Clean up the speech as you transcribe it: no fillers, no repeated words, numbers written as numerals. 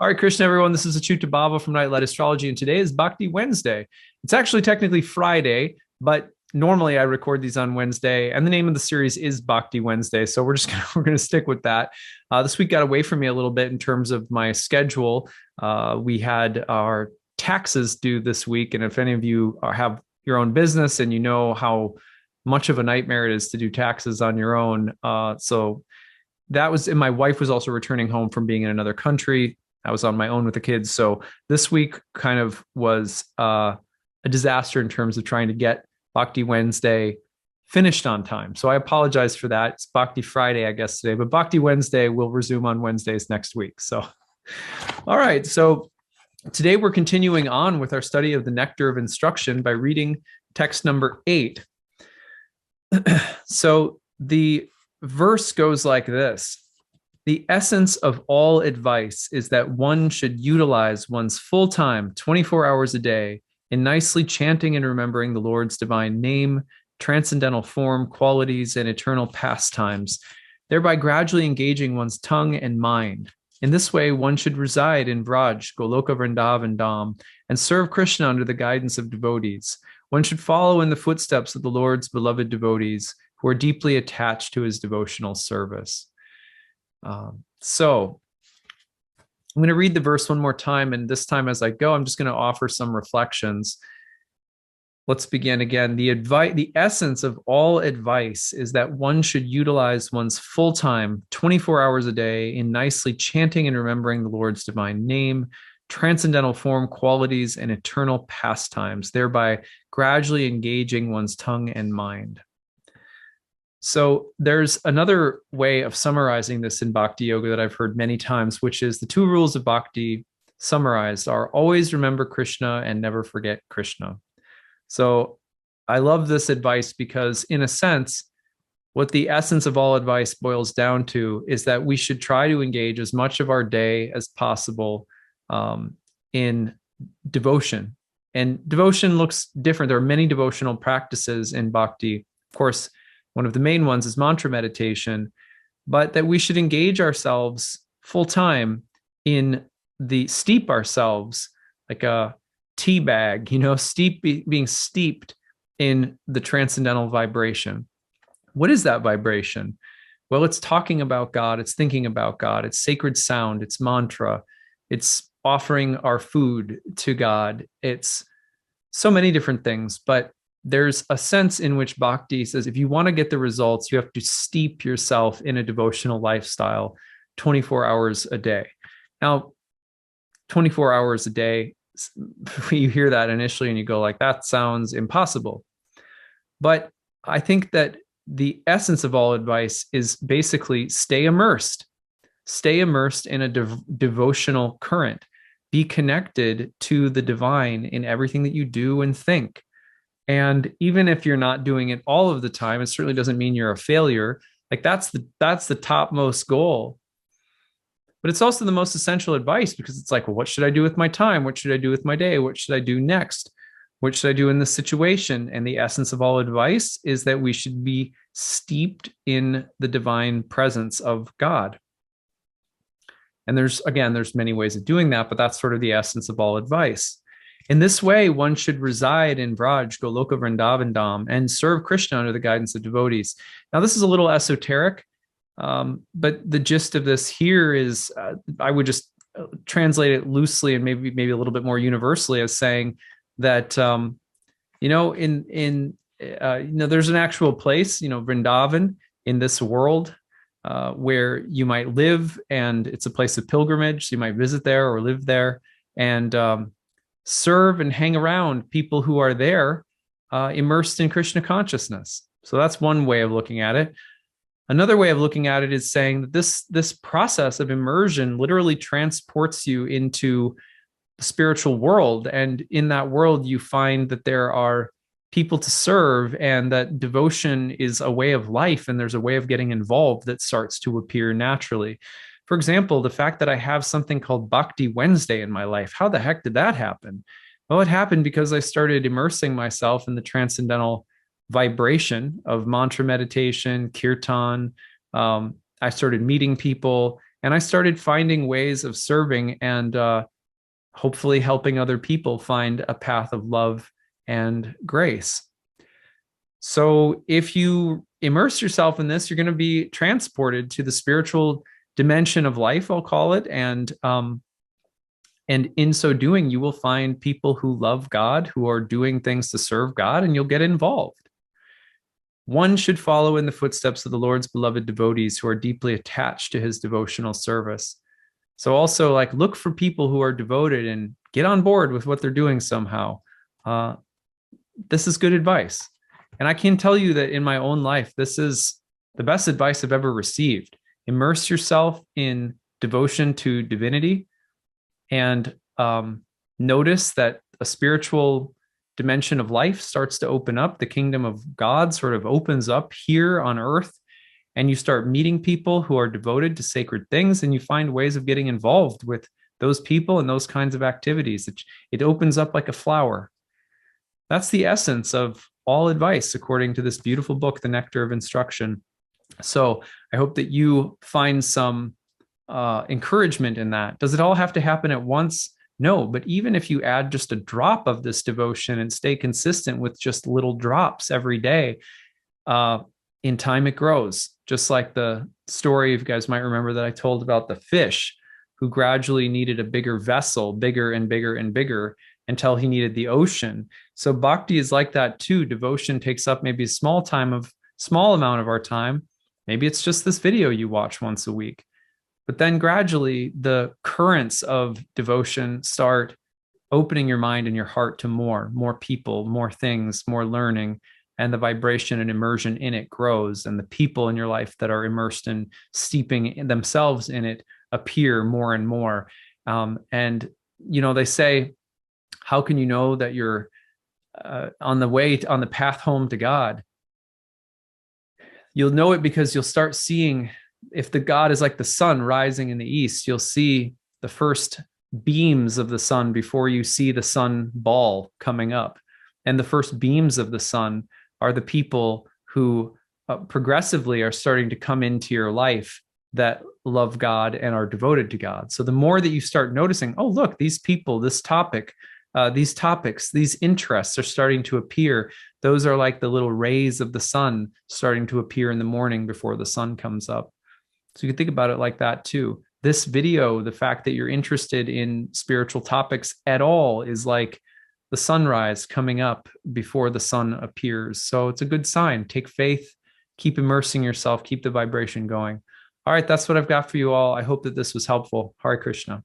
All right, Krishna, everyone. This is acyuta-bhava from Nightlight Astrology, and today is Bhakti Wednesday. It's actually technically Friday, but normally I record these on Wednesday, and the name of the series is Bhakti Wednesday. So we're gonna stick with that. This week got away from me a little bit in terms of my schedule. We had our taxes due this week, and if any of you have your own business and you know how much of a nightmare it is to do taxes on your own, so that was, and my wife was also returning home from being in another country. I was on my own with the kids. So this week kind of was a disaster in terms of trying to get Bhakti Wednesday finished on time. So I apologize for that. It's Bhakti Friday, I guess, today, but Bhakti Wednesday will resume on Wednesdays next week. So, all right. So today we're continuing on with our study of the Nectar of Instruction by reading text number 8. So the verse goes like this. The essence of all advice is that one should utilize one's full time, 24 hours a day, in nicely chanting and remembering the Lord's divine name, transcendental form, qualities, and eternal pastimes, thereby gradually engaging one's tongue and mind. In this way, one should reside in Vraj, Goloka Vrindavan Dham, and serve Krishna under the guidance of devotees. One should follow in the footsteps of the Lord's beloved devotees who are deeply attached to his devotional service. So I'm going to read the verse one more time, and this time as I go, I'm just going to offer some reflections. Let's begin again. The essence of all advice is that one should utilize one's full time, 24 hours a day, in nicely chanting and remembering the Lord's divine name, transcendental form, qualities, and eternal pastimes, thereby gradually engaging one's tongue and mind. So there's another way of summarizing this in Bhakti Yoga that I've heard many times, which is the 2 rules of Bhakti summarized are always remember Krishna and never forget Krishna. So I love this advice because, in a sense, what the essence of all advice boils down to is that we should try to engage as much of our day as possible in devotion. And devotion looks different. There are many devotional practices in Bhakti. Of course, one of the main ones is mantra meditation, but that we should engage ourselves full time in steep ourselves like a tea bag, being steeped in the transcendental vibration. What is that vibration? Well, it's talking about God, it's thinking about God, it's sacred sound, it's mantra, it's offering our food to God, it's so many different things, but there's a sense in which Bhakti says, if you want to get the results, you have to steep yourself in a devotional lifestyle 24 hours a day. Now, 24 hours a day, you hear that initially and you go like, that sounds impossible. But I think that the essence of all advice is basically stay immersed in a devotional current, be connected to the divine in everything that you do and think. And even if you're not doing it all of the time, it certainly doesn't mean you're a failure. Like that's the topmost goal. But it's also the most essential advice because it's like, well, what should I do with my time? What should I do with my day? What should I do next? What should I do in this situation? And the essence of all advice is that we should be steeped in the divine presence of God. And there's many ways of doing that, but that's sort of the essence of all advice. In this way, one should reside in Vraj, Goloka Vrindavan Dham, and serve Krishna under the guidance of devotees. Now, this is a little esoteric, but the gist of this here is I would just translate it loosely and maybe a little bit more universally as saying that there's an actual place, Vrindavan in this world where you might live, and it's a place of pilgrimage. So you might visit there or live there, and serve and hang around people who are there immersed in Krishna consciousness. So that's one way of looking at it. Another way of looking at it is saying that this process of immersion literally transports you into the spiritual world. And in that world, you find that there are people to serve and that devotion is a way of life. And there's a way of getting involved that starts to appear naturally. For example, the fact that I have something called Bhakti Wednesday in my life, how the heck did that happen? Well, it happened because I started immersing myself in the transcendental vibration of mantra meditation, kirtan. I started meeting people, And I started finding ways of serving and hopefully helping other people find a path of love and grace. So if you immerse yourself in this, you're going to be transported to the spiritual dimension of life, I'll call it. And in so doing, you will find people who love God, who are doing things to serve God, and you'll get involved. One should follow in the footsteps of the Lord's beloved devotees who are deeply attached to his devotional service. So also, like, look for people who are devoted and get on board with what they're doing somehow. This is good advice. And I can tell you that in my own life, this is the best advice I've ever received. Immerse yourself in devotion to divinity and notice that a spiritual dimension of life starts to open up. The kingdom of God sort of opens up here on earth, and you start meeting people who are devoted to sacred things, and you find ways of getting involved with those people and those kinds of activities. It opens up like a flower. That's the essence of all advice, according to this beautiful book, The Nectar of Instruction. So I hope that you find some encouragement in that. Does it all have to happen at once? No, but even if you add just a drop of this devotion and stay consistent with just little drops every day, in time it grows. Just like the story, you guys might remember, that I told about the fish who gradually needed a bigger vessel, bigger and bigger and bigger, until he needed the ocean. So bhakti is like that too. Devotion takes up maybe a small amount of our time. Maybe it's just this video you watch once a week. But then gradually the currents of devotion start opening your mind and your heart to more people, more things, more learning, and the vibration and immersion in it grows. And the people in your life that are immersed and steeping themselves in it appear more and more. And, they say, how can you know that you're on the path home to God? You'll know it because you'll start seeing, if the God is like the sun rising in the east, you'll see the first beams of the sun before you see the sun ball coming up. And the first beams of the sun are the people who progressively are starting to come into your life that love God and are devoted to God. So the more that you start noticing, oh, look, these people, this topic, these topics, these interests are starting to appear. Those are like the little rays of the sun starting to appear in the morning before the sun comes up. So you can think about it like that too. This video, the fact that you're interested in spiritual topics at all, is like the sunrise coming up before the sun appears. So it's a good sign. Take faith, keep immersing yourself, keep the vibration going. All right, that's what I've got for you all. I hope that this was helpful. Hare Krishna.